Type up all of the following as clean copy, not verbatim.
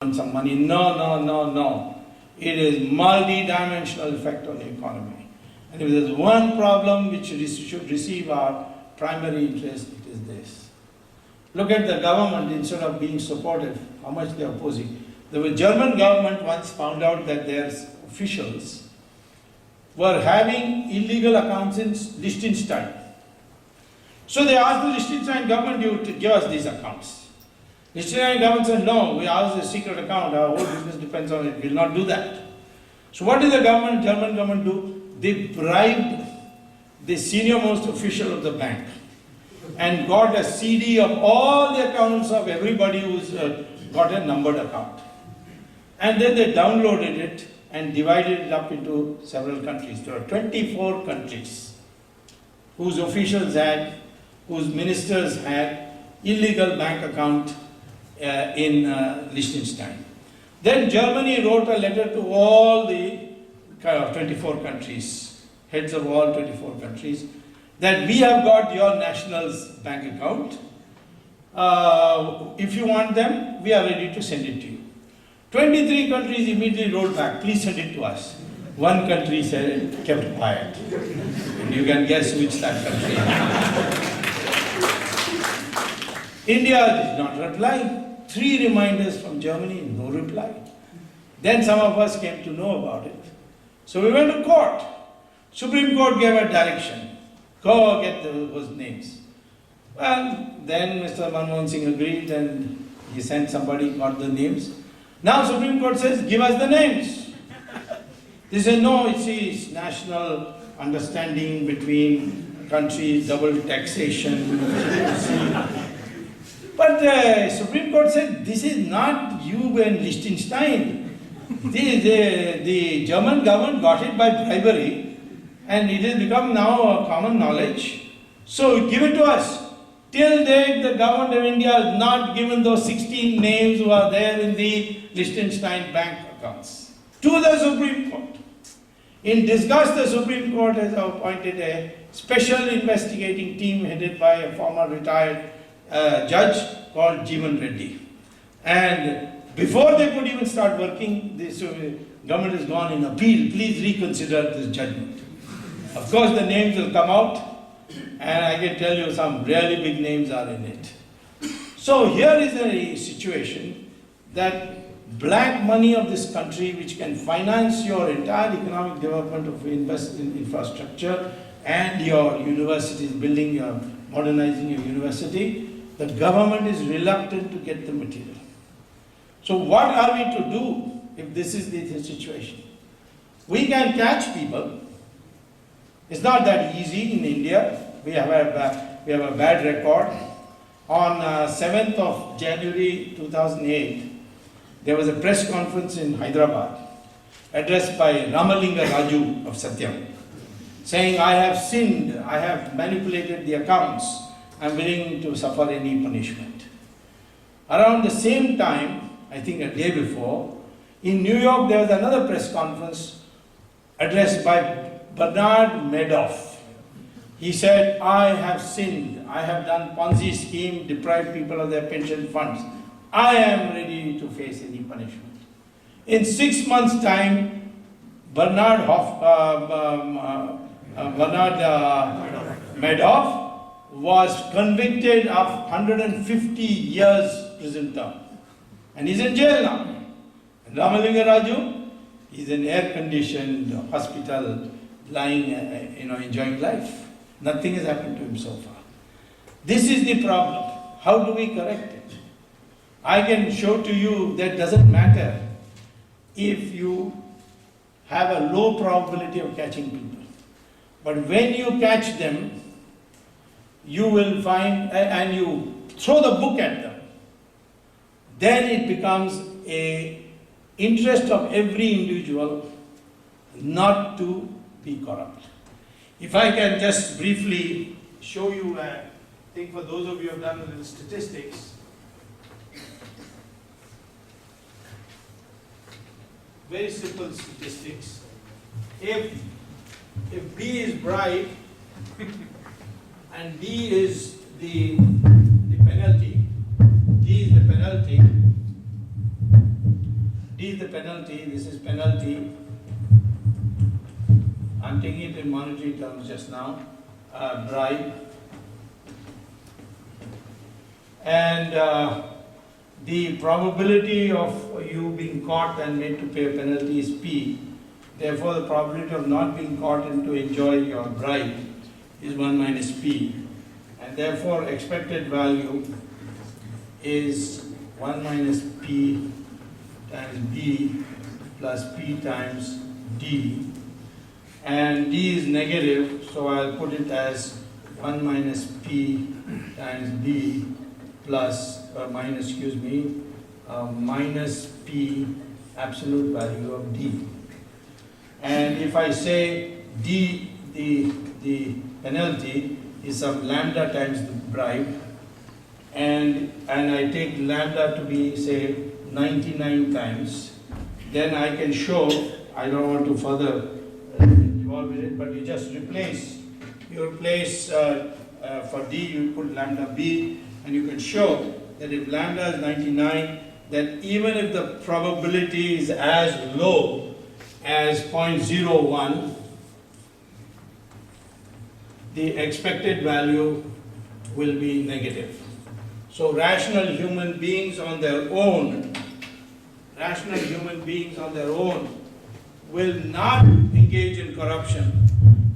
some money. No, no, no, no. It is multidimensional effect on the economy. And if there's one problem which should receive our primary interest, it is this. Look at the government, instead of being supportive, how much they are opposing. The German government once found out that their officials were having illegal accounts in Liechtenstein. So they asked the Liechtenstein government to give us these accounts. Liechtenstein government said, no, we asked a secret account, our whole business depends on it, we will not do that. So what did the government, German government do? They bribed the senior-most official of the bank and got a CD of all the accounts of everybody who's got a numbered account. And then they downloaded it and divided it up into several countries. There are 24 countries whose officials had, whose ministers had illegal bank account in Liechtenstein. Then Germany wrote a letter to all the 24 countries, heads of all 24 countries, that we have got your nationals' bank account. If you want them, we are ready to send it to you. 23 countries immediately wrote back, please send it to us. One country said, kept quiet. And you can guess which that country is. India did not reply. 3 reminders from Germany, no reply. Then some of us came to know about it. So we went to court. Supreme Court gave a direction. Go get those names. Well, then Mr. Manmohan Singh agreed and he sent somebody, got the names. Now Supreme Court says, give us the names. They say, no, it's national understanding between countries, double taxation. But the Supreme Court said, this is not you and Liechtenstein. The German government got it by bribery and it has become now a common knowledge. So give it to us. Till date, the government of India has not given those 16 names who are there in the Liechtenstein bank accounts to the Supreme Court. In disgust, the Supreme Court has appointed a special investigating team headed by a former retired judge called Jeevan Reddy. And before they could even start working, the government has gone in appeal. Please reconsider this judgment. Of course, the names will come out. And I can tell you some really big names are in it. So here is a situation that black money of this country, which can finance your entire economic development of invest in infrastructure and your universities, building your, modernizing your university, the government is reluctant to get the material. So what are we to do if this is the situation? We can catch people. It's not that easy in India. We have a bad record. On 7th of January 2008, there was a press conference in Hyderabad addressed by Ramalinga Raju of Satyam, saying, I have sinned, I have manipulated the accounts, I am willing to suffer any punishment. Around the same time, I think a day before, in New York there was another press conference addressed by Bernard Madoff. He said, I have sinned, I have done Ponzi scheme, deprived people of their pension funds. I am ready to face any punishment. In 6 months' time, Bernard Madoff was convicted of 150 years prison term. And he's in jail now. And Ramalinga Raju is in air-conditioned hospital, lying, enjoying life. Nothing has happened to him so far. This is the problem. How do we correct it? I can show to you that doesn't matter if you have a low probability of catching people. But when you catch them, you will find, and you throw the book at them, then it becomes an interest of every individual not to be corrupt. If I can just briefly show you, I think for those of you who have done a little statistics, very simple statistics. If B is bribe and D is the penalty, D is the penalty, D is the penalty, this is penalty. I'm taking it in monetary terms just now, bribe. And the probability of you being caught and made to pay a penalty is P. Therefore, the probability of not being caught and to enjoy your bribe is 1 minus P. And therefore, expected value is 1 minus P times B plus P times D. And D is negative, so I'll put it as 1 minus P times B plus, minus P absolute value of D. And if I say D, the penalty is some lambda times the bribe, and I take lambda to be, say, 99 times, then I can show, I don't want to further involve in it, but you just replace, for D you put lambda B, and you can show that if lambda is 99, then even if the probability is as low as 0.01, the expected value will be negative. So rational human beings on their own will not engage in corruption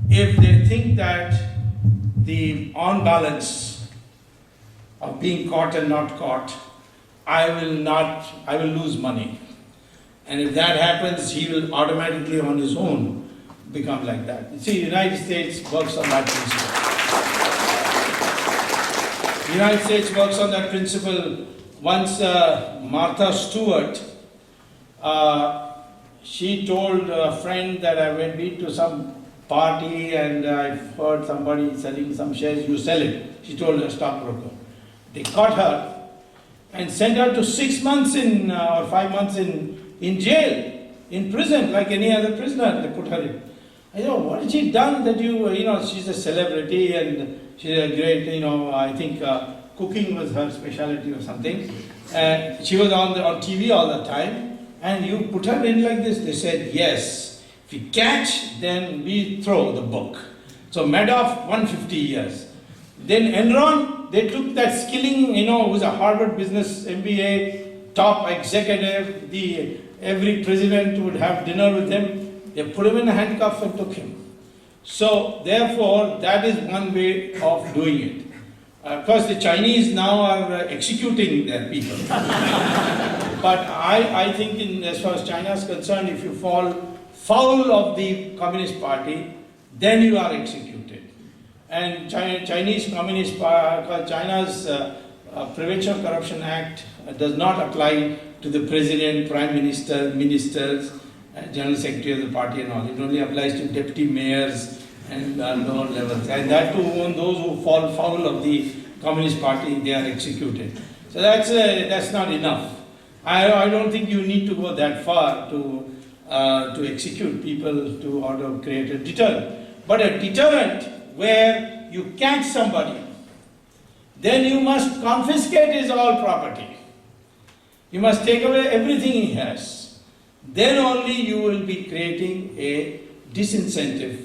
if they think that the on balance of being caught and not caught, I will lose money. And if that happens, he will automatically on his own become like that. You see, the United States works on that principle. The United States works on that principle. Once Martha Stewart, she told a friend that I went to some party and I heard somebody selling some shares, you sell it. She told a stockbroker. They caught her and sent her to 6 months or 5 months in jail, in prison, like any other prisoner. They put her in. I know, what has she done that she's a celebrity and she's a great, I think cooking was her specialty or something. She was on TV all the time, and you put her in like this. They said, yes, if you catch, then we throw the book. So Madoff, 150 years. Then Enron, they took that skilling, who was a Harvard business MBA, top executive, every president would have dinner with him. They put him in handcuffs and took him. So therefore, that is one way of doing it. Of course, the Chinese now are executing their people. But I think as far as China is concerned, if you fall foul of the Communist Party, then you are executed. And China's Prevention of Corruption Act does not apply to the President, Prime Minister, Ministers, General Secretary of the party and all. It only applies to deputy mayors and lower levels. And that too, those who fall foul of the Communist Party, they are executed. So that's not enough. I don't think you need to go that far to execute people or to create a deterrent. But a deterrent where you catch somebody, then you must confiscate his all property. You must take away everything he has. Then only you will be creating a disincentive